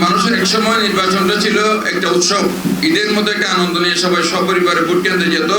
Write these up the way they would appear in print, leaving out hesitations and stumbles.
মানুষের এক সময় নির্বাচনটা ছিল একটা উৎসব, ঈদের মতো একটা আনন্দ নিয়ে সবাই সপরিবারে ভোট কেন্দ্রে যেত,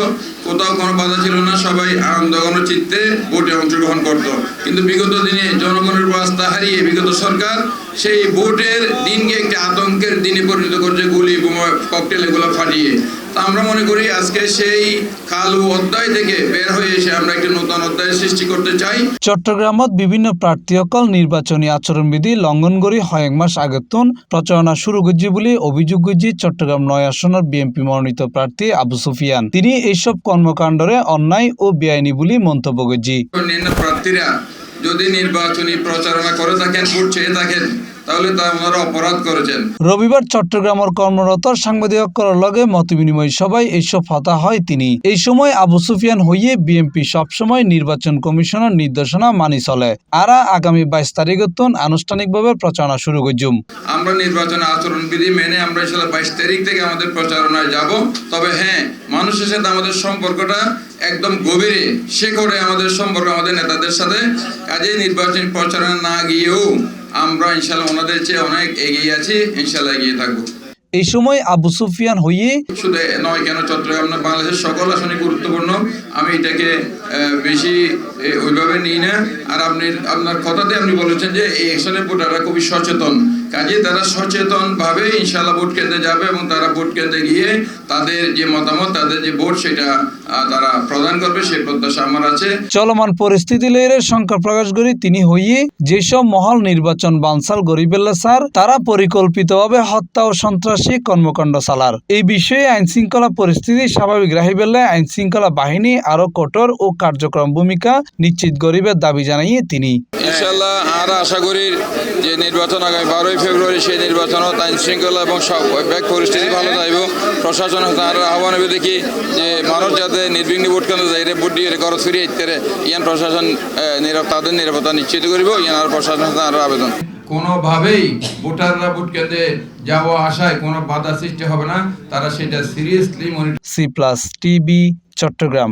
কোথাও কোনো বাধা ছিল না, সবাই আনন্দ ঘন চিত্তে ভোটে অংশগ্রহণ করত। কিন্তু বিগত দিনে জনগণের আস্থা হারিয়ে বিগত সরকার সেই ভোটের দিনকে একটি আতঙ্কের দিনে পরিণত করছে, গুলি বোমা ককটেল এগুলো ফাটিয়ে। তা আমরা মনে করি আজকে সেই কালো অধ্যায় থেকে বের হয়ে এসে আমরা একটি নতুন অধ্যায় সৃষ্টি করতে চাই। চট্টগ্রামত বিভিন্ন প্রার্থীসকল নির্বাচনী আচরণবিধি লঙ্ঘন করে কয়েক মাস আগেতন প্রচারণা শুরু করছে বলে অভিযোগ করছে চট্টগ্রাম ৯ আসনের বিএনপি মনোনীত প্রার্থী আবু সুফিয়ান। তিনি এইসব কর্মকাণ্ডরে অন্যায় ও বেআইনি বলে মন্তব্য করছে। প্রার্থীরা যদি নির্বাচনী প্রচারণা করে থাকেন, ভোট চেয়ে থাকেন, তাহলে তারা অপরাধ করেছেন। রবিবার চট্টগ্রামের কর্মরত সাংবাদিকদের লগে মতবিনিময় সভায় এইসব কথা হয় তিনি। এই সময় আবু সুফিয়ান হইয়ে বিএনপি সবসময় নির্বাচন কমিশনের নির্দেশনা মানি চলে। আরা আগামী ২২ তারিখতন আনুষ্ঠানিকভাবে প্রচারণা শুরু করছুম। আমরা নির্বাচন আচরণবিধি মেনে আমরা ইনশাআল্লাহ ২২ তারিখ থেকে আমাদের প্রচারণায় যাব। তবে হ্যাঁ, মানুষের সাথে আমাদের সম্পর্কটা একদম গভীরে শেকড়ে আমাদের সম্পর্ক আমাদের নেতাদের সাথে। কাজেই নির্বাচনী প্রচারণা না গিয়েও আমরা ইনশাআল্লাহ ওনাদের চেয়ে অনেক এগিয়ে আছি, ইনশাআল্লাহ এগিয়ে থাকবো। এই সময় আবু সুফিয়ান হইয়ে শুধু নয় কেন, চট্টগ্রাম না, বাংলাদেশের সকল আসনই গুরুত্বপূর্ণ। আমি এটাকে বেশি ওইভাবে নিই না। আর আপনার কথাতে আপনি বলেছেন যে এই একশনের ভোটাররা খুবই সচেতন, কাজে তারা সচেতনভাবে ইনশাআল্লাহ ভোট কেন্দ্রে যাবে এবং তারা ভোট কেন্দ্রে গিয়ে তাদের যে মতামত, তাদের যে ভোট, সেটা তারা প্রদান করবে, সেই প্রত্যাশা আমার আছে। চলমান পরিস্থিতি লইরে শঙ্কা প্রকাশ করে তিনি হইয়ে যেসব মহল নির্বাচন বানচাল গরিবেল্লা স্যার তারা পরিকল্পিতভাবে হত্যা ও সন্ত্রাসী কর্মকাণ্ড চালার। এই বিষয়ে আইন শৃঙ্খলা পরিস্থিতি স্বাভাবিক রাখি বেলায় আইন শৃঙ্খলা বাহিনী আরো কঠোর ও কার্যক্রম ভূমিকা নিশ্চিত গরিবের দাবি জানাইয়ে তিনি। ইনশাআল্লাহ আমরা আশা করি যে নির্বাচন আগামী ১২ই ফেব্রুয়ারি সেই নির্বাচনত আইন শৃঙ্খলা এবং ব্যাক পরিস্থিতি ভালো যাইব। প্রশাসন আহ্বান দেখি যে মানুষ যাতে নির্বিঘ্নে ভোট কেন্দ্রে যাই ভোট দিয়ে ঘর ফিরিয়ে ইত্যাদি ইয়ান প্রশাসন তাদের নিরাপত্তা নিশ্চিত করিব, ইয়ান আর প্রশাসন আরো আবেদন। কোনোভাবেই ভোটাররা ভোট কেন্দ্রে যাওয়া আসায় কোনো বাধা সৃষ্টি হবে না, তারা সেটা seriously monitor. C+ TV Chittagong.